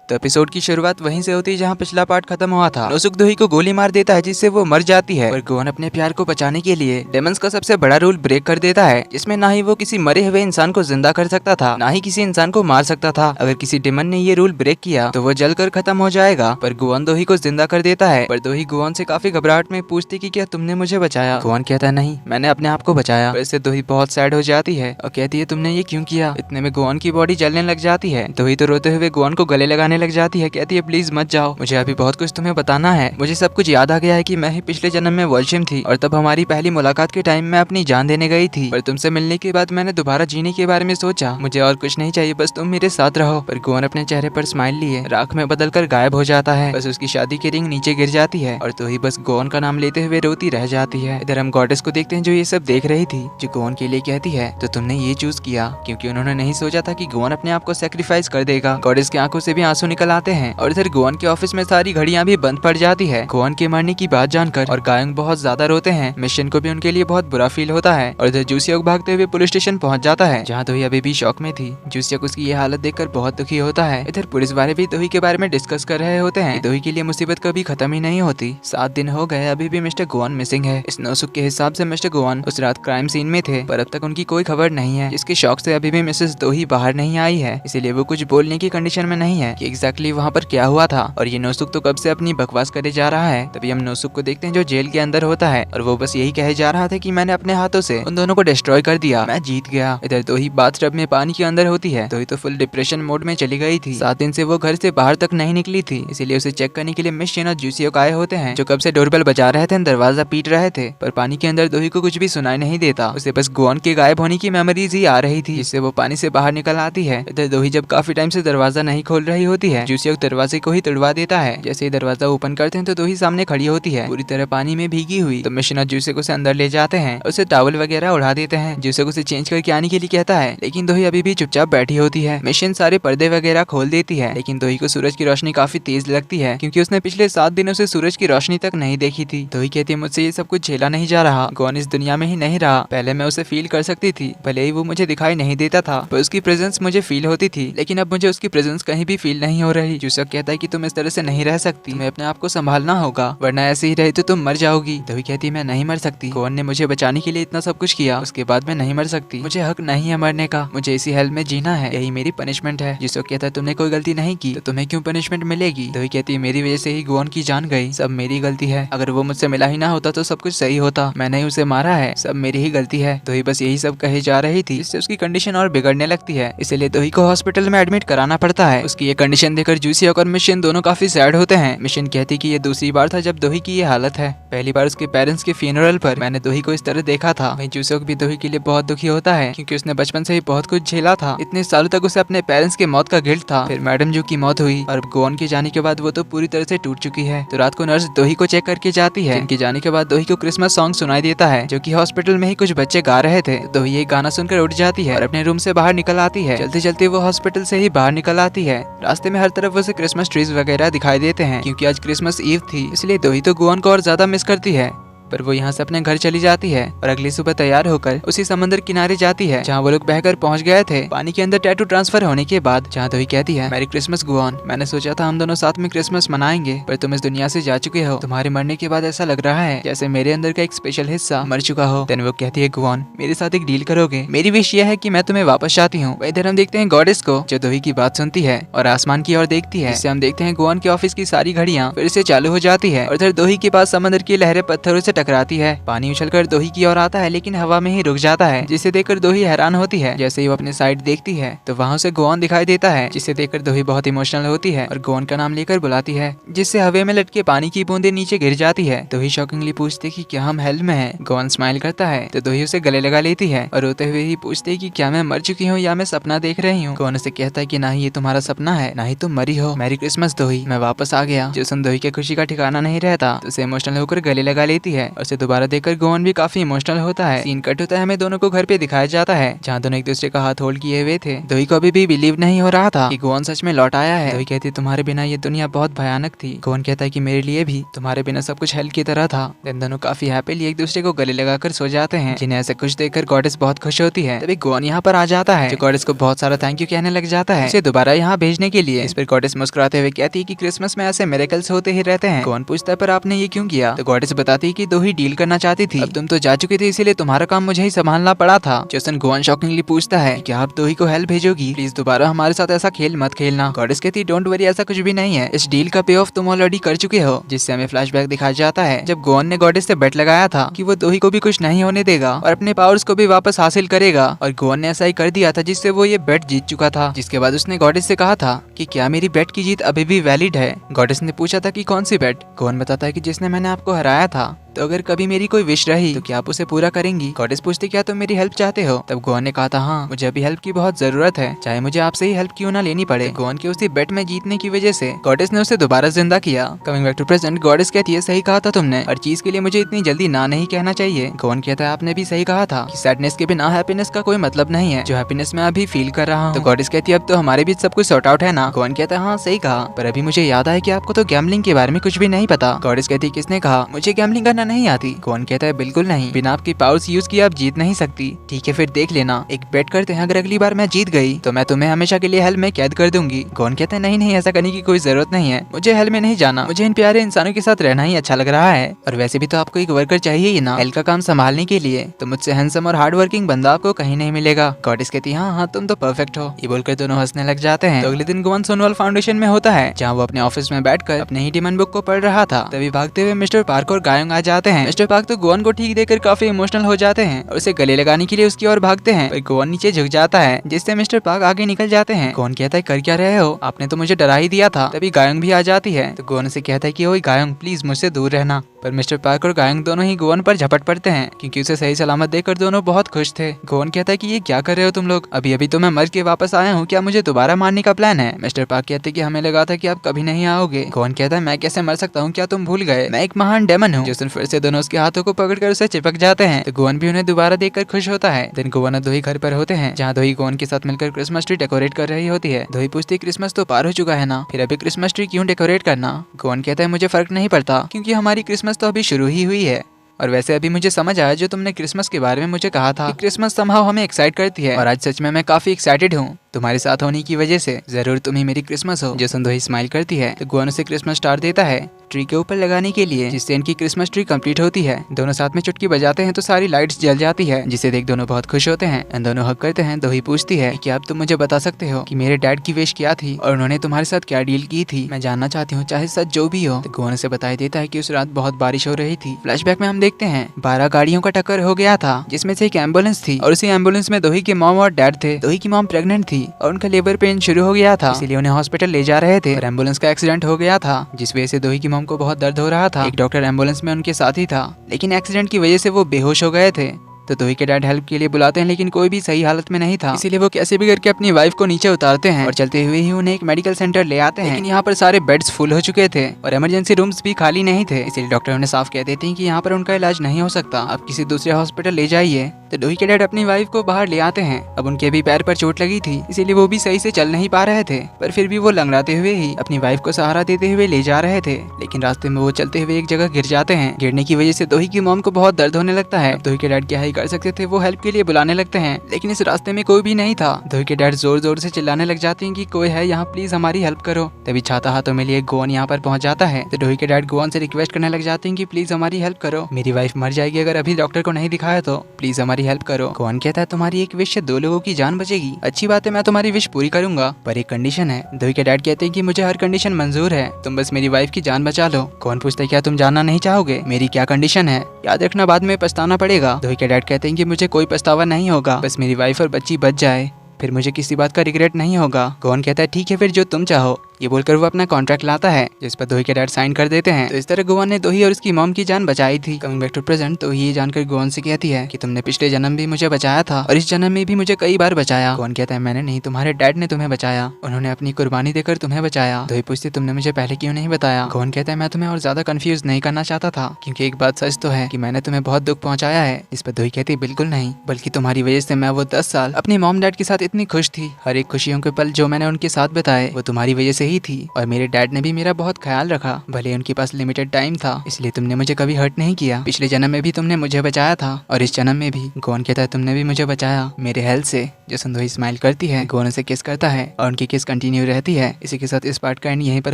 तो एपिसोड की शुरुआत वहीं से होती है जहां पिछला पार्ट खत्म हुआ था। नोसुक दोही को गोली मार देता है जिससे वो मर जाती है, पर गोवन अपने प्यार को बचाने के लिए डेमंस का सबसे बड़ा रूल ब्रेक कर देता है, जिसमें ना ही वो किसी मरे हुए इंसान को जिंदा कर सकता था, ना ही किसी इंसान को मार सकता था। अगर किसी डेमन ने ये रूल ब्रेक किया तो वो जलकर खत्म हो जाएगा, पर गोवन दोही को जिंदा कर देता है। पर दोही गोवन से काफी घबराहट में पूछती कि क्या तुमने मुझे बचाया? गोवन कहता है नहीं, मैंने अपने आप को बचाया। पर इससे दोही बहुत सैड हो जाती है और कहती है तुमने ये क्यों किया? इतने में गोवन की बॉडी जलने लग जाती है। दोही तो रोते हुए गोवन को गले लगाने लग जाती है, कहती है प्लीज मत जाओ, मुझे अभी बहुत कुछ तुम्हें बताना है। मुझे सब कुछ याद आ गया है कि मैं ही पिछले जन्म में वॉल्शिम थी और तब हमारी पहली मुलाकात के टाइम मैं अपनी जान देने गई थी, पर तुमसे मिलने के बाद मैंने दोबारा जीने के बारे में सोचा। मुझे और कुछ नहीं चाहिए, बस तुम मेरे साथ रहो। पर गोवन अपने चेहरे पर स्माइल लिए राख में बदलकर गायब हो जाता है। बस उसकी शादी की रिंग नीचे गिर जाती है और तो ही बस गोवन का नाम लेते हुए रोती रह जाती है। इधर हम गॉडेस को देखते हैं जो ये सब देख रही थी, जो गोवन के लिए कहती है तो तुमने ये चूज किया क्योंकि उन्होंने नहीं सोचा था कि गोवन अपने आप को सेक्रीफाइस कर देगा। गॉडेस की आंखों से भी आंसू निकल आते हैं और इधर गोवन के ऑफिस में सारी घड़ियां भी बंद पड़ जाती है गोवन के मरने की बात जानकर, और गायंग बहुत ज्यादा रोते हैं। मिशन को भी उनके लिए बहुत बुरा फील होता है और इधर जूसियक भागते हुए पुलिस स्टेशन पहुंच जाता है जहां दोही अभी भी शॉक में थी। जूसियक उसकी ये हालत देखकर बहुत दुखी होता है। इधर पुलिस वाले भी दोही के बारे में डिस्कस कर रहे होते हैं। दोही के लिए मुसीबत कभी खत्म ही नहीं होती। 7 दिन हो गए, अभी भी मिस्टर गोवन मिसिंग है। इस नोसुक के हिसाब से मिस्टर गोवन उस रात क्राइम सीन में थे, पर अब तक उनकी कोई खबर नहीं है। इसके शौक से अभी भी मिसेस दोही बाहर नहीं आई है, इसीलिए वो कुछ बोलने की कंडीशन में नहीं है कि एग्जैक्टली वहाँ पर क्या हुआ था। और ये नोसुक तो कब से अपनी बकवास करे जा रहा है। तभी हम नोसुक को देखते हैं जो जेल के अंदर होता है और वो बस यही कहे जा रहा था कि मैंने अपने हाथों से उन दोनों को डिस्ट्रॉय कर दिया, मैं जीत गया। इधर दोही बाथटब में पानी के अंदर होती है। दोही तो फुल डिप्रेशन मोड में चली गई थी। 7 दिन से वो घर से बाहर तक नहीं निकली थी, इसीलिए उसे चेक करने के लिए मिशन और जूसियक आए होते हैं जो कब से डोरबेल बजा रहे थे, दरवाजा पीट रहे थे। पर पानी के अंदर दोही को कुछ भी सुनाई नहीं देता, उसे बस गोवन के गायब होने की मेमोरीज ही आ रही थी, जिससे वो पानी से बाहर निकल आती है। इधर दोही जब काफी टाइम से दरवाजा नहीं खोल रही होती है, जूसियक दरवाजे को ही तोड़वा देता है। जैसे ही दरवाजा ओपन करते हैं तो दोही सामने खड़ी होती है पूरी तरह पानी में भीगी हुई। तो मिशन और जूसियक उसे अंदर ले जाते हैं, उसे टॉवल वगैरह उड़ा देते हैं। जूसियक उसे चेंज करके आने के लिए कहता है, लेकिन दोही अभी भी चुपचाप बैठी होती है। मिशन सारे पर्दे वगैरह खोल देती है, लेकिन दोही को सूरज की रोशनी काफी तेज लगती है क्योंकि उसने पिछले 7 दिनों से सूरज की रोशनी तक नहीं देखी थी। दोही कहती है मुझसे ये सब कुछ झेला नहीं जा रहा, गोवन इस दुनिया में ही नहीं रहा। पहले मैं उसे फील कर सकती थी, भले ही वो मुझे दिखाई नहीं देता था, पर उसकी प्रेजेंस मुझे फील होती थी, लेकिन अब मुझे उसकी प्रेजेंस कहीं भी फील नहीं हो रही। जूसियक कहता है कि तुम इस तरह से नहीं रह सकती, तुम्हें अपने आप को संभालना होगा, वरना ऐसे ही रहे तो तुम मर जाओगी। दोही कहती है मैं नहीं मर सकती, गोवन ने मुझे बचाने के लिए इतना सब कुछ किया, उसके बाद मैं नहीं मर सकती, मुझे हक नहीं है मरने का, मुझे इसी हेल में जीना है, यही मेरी पनिशमेंट है। जूसियक कहता है तुमने कोई गलती नहीं की तो तुम्हें क्यों पनिशमेंट मिलेगी? दोही कहती है मेरी वजह से ही गोवन की जान गई, सब मेरी गलती है, अगर वो मुझसे मिला ही ना होता तो सब कुछ सही होता, मैंने ही उसे मारा है, सब मेरी ही गलती है। दोही बस यही सब कही जा रही थी, जिससे उसकी कंडीशन और बिगड़ने लगती है, इसीलिए दोही को हॉस्पिटल में एडमिट कराना पड़ता है। उसकी ये कंडीशन देखकर जूसियक और मिशन दोनों काफी सैड होते हैं। मिशन कहती कि ये दूसरी बार था जब दोही की ये हालत है, पहली बार उसके पेरेंट्स के फ्यूनरल पर मैंने दोही को इस तरह देखा था। वहीं जूसियक भी दोही के लिए बहुत दुखी होता है क्योंकि उसने बचपन से ही बहुत कुछ झेला था, इतने सालों तक उसे अपने पेरेंट्स की मौत का गिल्ट था, फिर मैडम जू की मौत हुई और गोवन के जाने के बाद वो तो पूरी तरह से टूट चुकी है। तो रात को नर्स दोही को चेक करके जाती है, इनके जाने के बाद दोही को क्रिसमस सॉन्ग सुनाई देता है जो कि हॉस्पिटल में ही कुछ बच्चे गा रहे थे। दोही ये गाना सुनकर उठ जाती है और अपने रूम से बाहर निकल आती है। चलते चलते वो हॉस्पिटल से ही बाहर निकल आती है। रास्ते में हर तरफ उसे क्रिसमस ट्रीज वगैरह दिखाई देते हैं क्योंकि आज क्रिसमस ईव थी, इसलिए दोही तो गोवन को और ज्यादा मिस करती है। पर वो यहाँ से अपने घर चली जाती है और अगली सुबह तैयार होकर उसी समंदर किनारे जाती है जहाँ वो लोग बहकर पहुँच गए थे पानी के अंदर टैटू ट्रांसफर होने के बाद। जहाँ दोही कहती है मैरी क्रिसमस गोवन, मैंने सोचा था हम दोनों साथ में क्रिसमस मनाएंगे, पर तुम इस दुनिया से जा चुके हो, तुम्हारे मरने के बाद ऐसा लग रहा है जैसे मेरे अंदर का एक स्पेशल हिस्सा मर चुका हो। देन वो कहती है गोवन मेरे साथ एक डील करोगे? मेरी विश यह है कि मैं तुम्हें वापस चाहती हूँ। इधर हम देखते हैं गॉडेस को जो दोही की बात सुनती है और आसमान की ओर देखती है, जिससे हम देखते हैं गोवन के ऑफिस की सारी घड़ियाँ फिर से चालू हो जाती है और इधर दोही के पास समंदर की लहरें पत्थरों से टकराती है। पानी उछलकर दोही की ओर आता है लेकिन हवा में ही रुक जाता है, जिसे देखकर दोही हैरान होती है। जैसे ही वो अपने साइड देखती है तो वहाँ से गोवन दिखाई देता है, जिसे देखकर दोही बहुत इमोशनल होती है और गोवन का नाम लेकर बुलाती है, जिससे हवा में लटके पानी की बूंदें नीचे गिर जाती है। दोही शॉकिंगली पूछती कि क्या हम हेल में हैं? गोवन स्माइल करता है तो दोही उसे गले लगा लेती है और रोते हुए ही पूछती कि क्या मैं मर चुकी हूँ या मैं सपना देख रही हूँ? गोवन उसे कहता है कि ना ही ये तुम्हारा सपना है, ना ही तुम मरी हो, मैरी क्रिसमस दोही, मैं वापस आ गया। जो सुन दोही के खुशी का ठिकाना नहीं रहता तो उसे इमोशनल होकर गले लगा लेती है है। उसे दोबारा देखकर गोवन भी काफी इमोशनल होता है। सीन कट होता है, हमें दोनों को घर पे दिखाया जाता है जहाँ दोनों एक दूसरे का हाथ होल्ड किए हुए थे। दोही को अभी भी बिलीव नहीं हो रहा था कि गोवन सच में लौट आया है। दोही कहती तुम्हारे बिना ये दुनिया बहुत भयानक थी। गोवन कहता है कि मेरे लिए भी तुम्हारे बिना सब कुछ हेल की तरह था। देन दोनों काफी हैप्पीली एक दूसरे को गले लगाकर सो जाते हैं। जिन्हें ऐसे खुश देखकर गॉडेस बहुत खुश होती है। तभी गोवन यहाँ पर आ जाता है जो गॉडेस को बहुत सारा थैंक यू कहने लग जाता है उसे दोबारा यहाँ भेजने के लिए। इस पर गॉडेस मुस्कुराते हुए कहती है कि क्रिसमस में ऐसे मिरेकल्स होते ही रहते हैं। गोवन पूछता है पर आपने ये क्यों किया? तो गॉडेस बताती है कि दोही डील करना चाहती थी, अब तुम तो जा चुकी थी इसीलिए तुम्हारा काम मुझे ही संभालना पड़ा था। जेसन गोवन शॉकिंगली पूछता है क्या आप दोही को हेल्प भेजोगी? प्लीज दोबारा हमारे साथ ऐसा खेल मत खेलना। गॉडेस कहती है डोंट वरी, ऐसा कुछ भी नहीं है। इस डील का पे ऑफ तुम ऑलरेडी कर चुके हो। जिससे हमें फ्लैशबैक दिखाया जाता है जब गोवन ने गॉडेस से बेट लगाया था कि वो दोही को भी कुछ नहीं होने देगा और अपने पावर्स को भी वापस हासिल करेगा। और गोवन ने ऐसा ही कर दिया था जिससे वो ये बेट जीत चुका था। जिसके बाद उसने गॉडेस से कहा था कि क्या मेरी बेट की जीत अभी भी वैलिड है? गॉडेस ने पूछा था कि कौन सी बेट? गोवन बताता है कि जिसने मैंने आपको हराया था। तो अगर कभी मेरी कोई विश रही तो क्या आप उसे पूरा करेंगी? गॉडेस पूछती क्या तुम मेरी हेल्प चाहते हो? तब गोवन ने कहा था हाँ मुझे अभी हेल्प की बहुत जरूरत है, चाहे मुझे आपसे ही हेल्प क्यों ना लेनी पड़े। गोवन के उसी बेट में जीतने की वजह से गॉडेस ने उसे दोबारा जिंदा किया। Coming back to present, goddess कहती है सही कहा था तुमने, हर चीज के लिए मुझे इतनी जल्दी ना नहीं कहना चाहिए। गोवन कहता है आपने भी सही कहा था कि सैडनेस के बिना हैप्पीनेस का कोई मतलब नहीं है, जो हैप्पीनेस मैं अभी फील कर रहा हूँ। तो गॉडेस कहती है अब तो हमारे बीच सब कुछ सॉर्ट आउट है ना? गोवन कहता है हाँ सही कहा, पर अभी मुझे याद आया कि आपको तो गैम्बलिंग के बारे में कुछ भी नहीं पता। गॉडेस कहती है किसने कहा मुझे गैम्बलिंग करना नहीं आती? गोवन कहता है बिल्कुल नहीं, बिना आपकी पावर्स यूज किए आप जीत नहीं सकती। ठीक है फिर देख लेना, एक बेट करते हैं, अगर अगली बार मैं जीत गई तो मैं तुम्हें हमेशा के लिए हेल में कैद कर दूंगी। गोवन कहता है नहीं नहीं, ऐसा करने की कोई जरूरत नहीं है, मुझे हेल में नहीं जाना, मुझे इन प्यारे इंसानों के साथ रहना ही अच्छा लग रहा है। और वैसे भी तो आपको एक वर्कर चाहिए ही ना हेल का काम संभालने के लिए, तो मुझसे हैंडसम और हार्ड वर्किंग बंदा आपको कहीं नहीं मिलेगा। गॉडेस कहती है हाँ हाँ तुम तो परफेक्ट हो। ये बोलकर दोनों हंसने लग जाते हैं। तो अगले दिन गोवन सोनवाल फाउंडेशन में होता है जहाँ वो अपने ऑफिस में बैठकर अपने ही डिमन बुक को पढ़ रहा था। तभी भागते हुए मिस्टर पार्क और गायोंग आ जाते हैं। मिस्टर पार्क तो गोवन को ठीक देखकर काफी इमोशनल हो जाते हैं और उसे गले लगाने के लिए उसकी ओर भागते हैं, पर गोवन नीचे झुक जाता है जिससे मिस्टर पार्क आगे निकल जाते हैं। गोवन कहता है कर क्या रहे हो, आपने तो मुझे डरा ही दिया था। तभी गायोंग भी आ जाती है तो गोवन से कहता है कि ओए गायोंग प्लीज मुझसे दूर रहना, पर मिस्टर पार्क और गायोंग दोनों ही गोवन पर झपट पड़ते हैं क्योंकि उसे सही सलामत देखकर दोनों बहुत खुश थे। गोवन कहता है कि ये क्या कर रहे हो तुम लोग, अभी अभी तो मैं मर के वापस आया हूँ, क्या मुझे दोबारा मारने का प्लान है? मिस्टर पार्क कहते हैं कि हमें लगा था कि आप कभी नहीं आओगे। गोवन कहता है मैं कैसे मर सकता हूँ, क्या तुम भूल गए मैं एक महान डेमन हूँ। जिस फिर से दोनों उसके हाथों को पकड़कर उसे चिपक जाते हैं तो गोवन भी उन्हें दोबारा देखकर खुश होता है। दिन गोवन और दोही घर पर होते हैं जहाँ दोही गोवन के साथ मिलकर क्रिसमस ट्री डेकोरेट कर रही होती है। दोही पूछती क्रिसमस तो पार हो चुका है ना, फिर अभी क्रिसमस ट्री क्यों डेकोरेट करना? गोवन कहता है मुझे फर्क नहीं पड़ता क्योंकि हमारी क्रिसमस तो अभी शुरू ही हुई है। और वैसे अभी मुझे समझ आया जो तुमने क्रिसमस के बारे में मुझे कहा था कि क्रिसमस समहाउ हमें एक्साइट करती है, और आज सच में मैं काफी एक्साइटेड हूँ तुम्हारे साथ होने की वजह से। जरूर तुम ही मेरी क्रिसमस हो। जो दोही स्माइल करती है तो गोवन उसे क्रिसमस स्टार देता है ट्री के ऊपर लगाने के लिए, जिससे इनकी क्रिसमस ट्री कंप्लीट होती है। दोनों साथ में चुटकी बजाते हैं तो सारी लाइट्स जल जाती है, जिसे देख दोनों बहुत खुश होते हैं एंड दोनों हक करते हैं। दोही पूछती है कि अब तुम मुझे बता सकते हो कि मेरे डैड की विश क्या थी और उन्होंने तुम्हारे साथ क्या डील की थी? मैं जानना चाहती हूँ, चाहे सच जो भी हो। तो गोवन उसे बताई देता है कि उस रात बहुत बारिश हो रही थी। फ्लैशबैक में हम देखते हैं 12 गाड़ियों का टक्कर हो गया था जिसमें से एक एम्बुलेंस थी और उसी एम्बुलेंस में दोही के मॉम और डैड थे। दोही की मॉम प्रेग्नेंट थी और उनका लेबर पेन शुरू हो गया था, इसीलिए उन्हें हॉस्पिटल ले जा रहे थे और एम्बुलेंस का एक्सीडेंट हो गया था, जिस वजह से दोही की मॉम को बहुत दर्द हो रहा था। एक डॉक्टर एम्बुलेंस में उनके साथ ही था, लेकिन एक्सीडेंट की वजह से वो बेहोश हो गए थे। तो दोही के डैड हेल्प के लिए बुलाते हैं लेकिन कोई भी सही हालत में नहीं था, इसीलिए वो कैसे भी करके अपनी वाइफ को नीचे उतारते हैं और चलते हुए ही उन्हें एक मेडिकल सेंटर ले आते हैं। लेकिन यहाँ पर सारे बेड्स फुल हो चुके थे और इमरजेंसी रूम्स भी खाली नहीं थे, इसलिए डॉक्टर उन्हें साफ कह देते हैं कि यहाँ पर उनका इलाज नहीं हो सकता, आप किसी दूसरे हॉस्पिटल ले जाइए। तो दोही के डैड अपनी वाइफ को बाहर ले आते हैं। अब उनके भी पैर पर चोट लगी थी, इसीलिए वो भी सही से चल नहीं पा रहे थे, पर फिर भी वो लंगड़ाते हुए ही अपनी वाइफ को सहारा देते हुए ले जा रहे थे। लेकिन रास्ते में वो चलते हुए एक जगह गिर जाते हैं। गिरने की वजह से दोही की मॉम को बहुत दर्द होने लगता है। दोही के डैड क्या ही कर सकते थे, वो हेल्प के लिए बुलाने लगते हैं, लेकिन इस रास्ते में कोई भी नहीं था। दोही के डैड जोर जोर से चिल्लाने लग जाते हैं कि कोई है यहाँ, प्लीज हमारी हेल्प करो। तभी छाता हाथों में लिए गोवन यहाँ पर पहुंच जाता है। तो दोही के डैड गोवन से रिक्वेस्ट करने लग जाते हैं कि प्लीज हमारी हेल्प करो, मेरी वाइफ मर जाएगी अगर अभी डॉक्टर को नहीं दिखाया तो, प्लीज हमारी हेल्प करो। गोवन कहता है तुम्हारी एक विश से 2 लोगों की जान बचेगी, अच्छी बात है, मैं तुम्हारी विश पूरी करूंगा, पर एक कंडीशन है। दोही के डैड कहते हैं कि मुझे हर कंडीशन मंजूर है, तुम बस मेरी वाइफ की जान बचा लो। गोवन पूछता है क्या तुम जानना नहीं चाहोगे मेरी क्या कंडीशन है? याद रखना बाद में पछताना पड़ेगा। दोही के डैड कहते हैं कि मुझे कोई पछतावा नहीं होगा, बस मेरी वाइफ और बच्ची बच जाए, फिर मुझे किसी बात का रिग्रेट नहीं होगा। गोवन कहता है ठीक है फिर जो तुम चाहो। ये बोलकर वो अपना कॉन्ट्रैक्ट लाता है जिस पर दोही के डैड साइन कर देते हैं। तो इस तरह गोवन ने दोही और उसकी मॉम की जान बचाई थी। कमिंग बैक टू प्रेजेंट, तो ये जानकर गोवन से कहती है कि तुमने पिछले जन्म भी मुझे बचाया था और इस जन्म में भी मुझे कई बार बचाया। गोवन कहता है मैंने नहीं, तुम्हारे डैड ने तुम्हें बचाया, उन्होंने अपनी कुर्बानी देकर तुम्हें बचाया। दोही पूछती तुमने मुझे पहले क्यों नहीं बताया। गोवन कहता है मैं तुम्हें और ज्यादा कंफ्यूज नहीं करना चाहता था, क्योंकि एक बात सच तो है कि मैंने तुम्हें बहुत दुख पहुंचाया है। इस पर दोही कहती बिल्कुल नहीं, बल्कि तुम्हारी वजह से मैं वो 10 साल अपनी मॉम डैड के साथ इतनी खुश थी। हर एक खुशियों के पल जो मैंने उनके साथ बिताए वो तुम्हारी वजह से ही थी, और मेरे डैड ने भी मेरा बहुत ख्याल रखा। भले उनके पास लिमिटेड टाइम था, इसलिए तुमने मुझे कभी हर्ट नहीं किया। पिछले जन्म में भी तुमने मुझे बचाया था और इस जन्म में भी। गोवन कहता है तुमने भी मुझे बचाया मेरे हेल्थ से। जो दोही स्माइल करती है, गोवन उसे किस करता है और उनकी किस कंटिन्यू रहती है। इसी के साथ इस पार्ट का एंड यहीं पर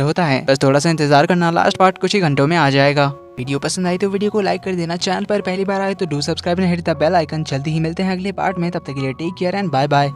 होता है। बस थोड़ा सा इंतजार करना, लास्ट पार्ट कुछ ही घंटों में आ जाएगा। वीडियो पसंद आई तो वीडियो को लाइक कर देना, चैनल पर पहली बार आए तो do subscribe and hit the bell icon. जल्दी ही मिलते हैं अगले पार्ट में, तब तक के लिए take care and bye bye.